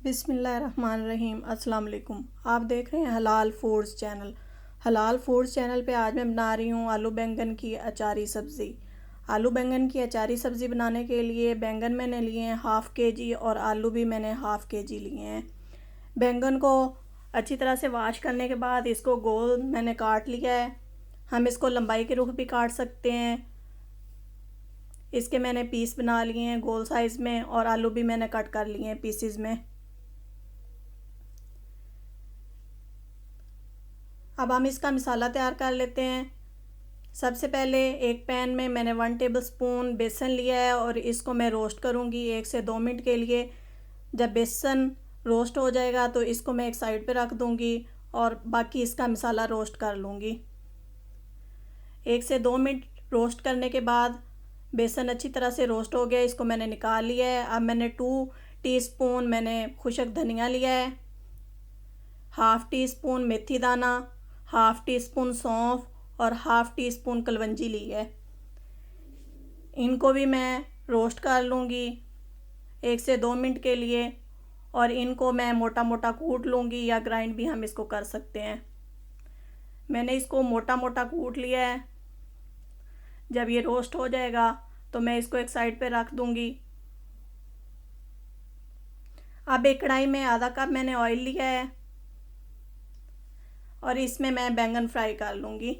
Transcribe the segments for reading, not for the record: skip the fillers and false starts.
बिस्मिल्लाहिर्रहमानिर्रहीम। अस्सलाम वालेकुम। आप देख रहे हैं हलाल फूड्स चैनल। हलाल फूड्स चैनल पे आज मैं बना रही हूँ आलू बैंगन की अचारी सब्ज़ी। आलू बैंगन की अचारी सब्ज़ी बनाने के लिए बैंगन मैंने लिए हैं ½ kg और आलू भी मैंने ½ kg लिए हैं। बैंगन को अच्छी तरह से वॉश करने के बाद इसको गोल मैंने काट लिया है। हम इसको लंबाई के रुख भी काट सकते हैं। इसके मैंने पीस बना लिए हैं गोल साइज़ में और आलू भी मैंने कट कर लिए हैं पीसीज में। अब हम इसका मसाला तैयार कर लेते हैं। सबसे पहले एक पैन में मैंने 1 टेबलस्पून बेसन लिया है और इसको मैं रोस्ट करूँगी 1 से 2 मिनट के लिए। जब बेसन रोस्ट हो जाएगा तो इसको मैं एक साइड पे रख दूँगी और बाकी इसका मसाला रोस्ट कर लूँगी। 1 से 2 मिनट रोस्ट करने के बाद बेसन अच्छी तरह से रोस्ट हो गया, इसको मैंने निकाल लिया है। अब मैंने 2 टीस्पून मैंने खुशक धनिया लिया है, ½ टीस्पून मेथी दाना, ½ टीस्पून सौंफ और ½ टीस्पून कलवंजी ली है। इनको भी मैं रोस्ट कर लूँगी 1 से 2 मिनट के लिए और इनको मैं मोटा मोटा कूट लूँगी या ग्राइंड भी हम इसको कर सकते हैं। मैंने इसको मोटा मोटा कूट लिया है। जब ये रोस्ट हो जाएगा तो मैं इसको एक साइड पे रख दूँगी। अब एक कढ़ाई में आधा कप मैंने ऑयल लिया है और इसमें मैं बैंगन फ्राई कर लूँगी।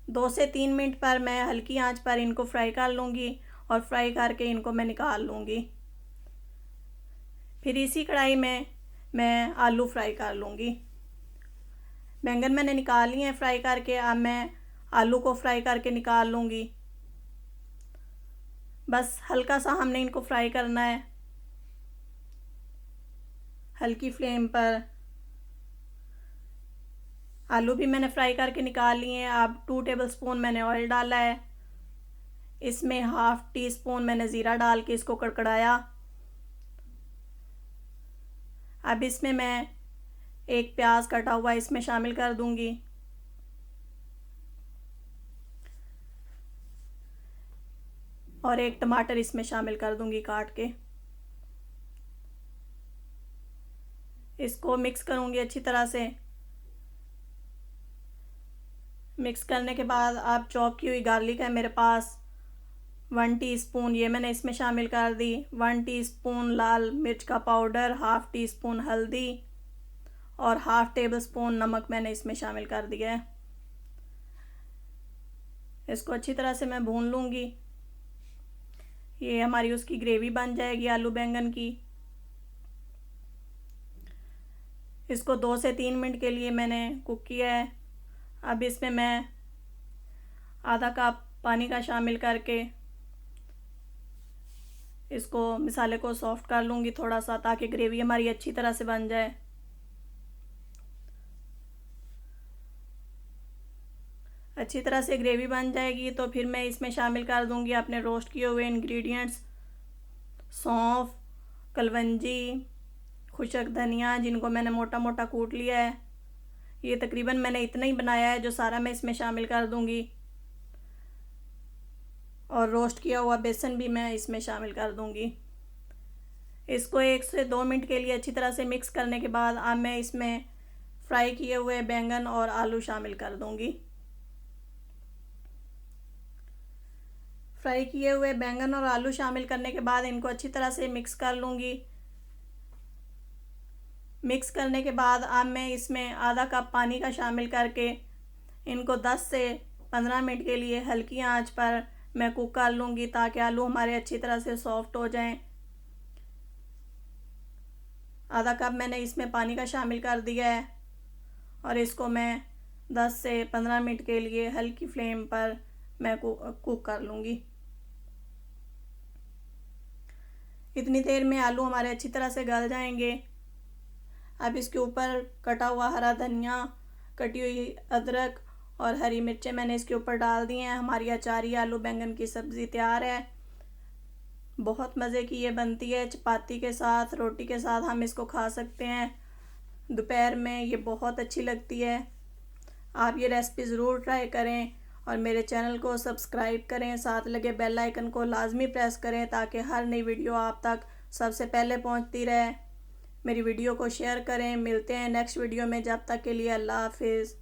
2 से 3 मिनट पर मैं हल्की आंच पर इनको फ्राई कर लूँगी और फ्राई करके इनको मैं निकाल लूँगी। फिर इसी कढ़ाई में मैं आलू फ्राई कर लूँगी। बैंगन मैंने निकाल लिए हैं फ्राई करके। अब मैं आलू को फ्राई करके निकाल लूँगी। बस हल्का सा हमने इनको फ्राई करना है हल्की फ्लेम पर। आलू भी मैंने फ्राई करके निकाल लिए हैं। अब 2 टेबलस्पून मैंने ऑयल डाला है। इसमें ½ टीस्पून मैंने ज़ीरा डाल के इसको कड़कड़ाया। अब इसमें मैं एक प्याज कटा हुआ इसमें शामिल कर दूंगी और एक टमाटर इसमें शामिल कर दूंगी काट के। इसको मिक्स करूंगी अच्छी तरह से। मिक्स करने के बाद अब चॉप की हुई गार्लिक है मेरे पास 1 टीस्पून, ये मैंने इसमें शामिल कर दी। 1 टीस्पून लाल मिर्च का पाउडर, ½ टीस्पून हल्दी और ½ टेबलस्पून नमक मैंने इसमें शामिल कर दिया है। इसको अच्छी तरह से मैं भून लूँगी। ये हमारी उसकी ग्रेवी बन जाएगी आलू बैंगन की। इसको 2 से 3 मिनट के लिए मैंने कुक किया है। अब इसमें मैं आधा कप पानी का शामिल करके इसको मसाले को सॉफ्ट कर लूँगी थोड़ा सा, ताकि ग्रेवी हमारी अच्छी तरह से बन जाए। अच्छी तरह से ग्रेवी बन जाएगी तो फिर मैं इसमें शामिल कर दूँगी अपने रोस्ट किए हुए इंग्रेडिएंट्स, सौंफ, कलवंजी, खुशक धनिया जिनको मैंने मोटा मोटा कूट लिया है। ये तकरीबन मैंने इतना ही बनाया है जो सारा मैं इसमें शामिल कर दूँगी और रोस्ट किया हुआ बेसन भी मैं इसमें शामिल कर दूँगी। इसको 1 से 2 मिनट के लिए अच्छी तरह से मिक्स करने के बाद अब मैं इसमें फ्राई किए हुए बैंगन और आलू शामिल कर दूँगी। फ्राई किए हुए बैंगन और आलू शामिल करने के बाद इनको अच्छी तरह से मिक्स कर लूँगी। मिक्स करने के बाद अब मैं इसमें आधा कप पानी का शामिल करके इनको 10 से 15 मिनट के लिए हल्की आंच पर मैं कुक कर लूँगी, ताकि आलू हमारे अच्छी तरह से सॉफ्ट हो जाएं। आधा कप मैंने इसमें पानी का शामिल कर दिया है और इसको मैं 10 से 15 मिनट के लिए हल्की फ्लेम पर मैं कुक कर लूँगी। इतनी देर में आलू हमारे अच्छी तरह से गल जाएंगे। अब इसके ऊपर कटा हुआ हरा धनिया, कटी हुई अदरक और हरी मिर्चें मैंने इसके ऊपर डाल दी हैं। हमारी अचारी आलू बैंगन की सब्ज़ी तैयार है। बहुत मज़े की ये बनती है, चपाती के साथ, रोटी के साथ हम इसको खा सकते हैं। दोपहर में ये बहुत अच्छी लगती है। आप ये रेसिपी ज़रूर ट्राई करें और मेरे चैनल को सब्सक्राइब करें। साथ लगे बेल आइकन को लाजमी प्रेस करें ताकि हर नई वीडियो आप तक सबसे पहले पहुंचती रहे। मेरी वीडियो को शेयर करें। मिलते हैं नेक्स्ट वीडियो में, जब तक के लिए अल्लाह हाफिज़।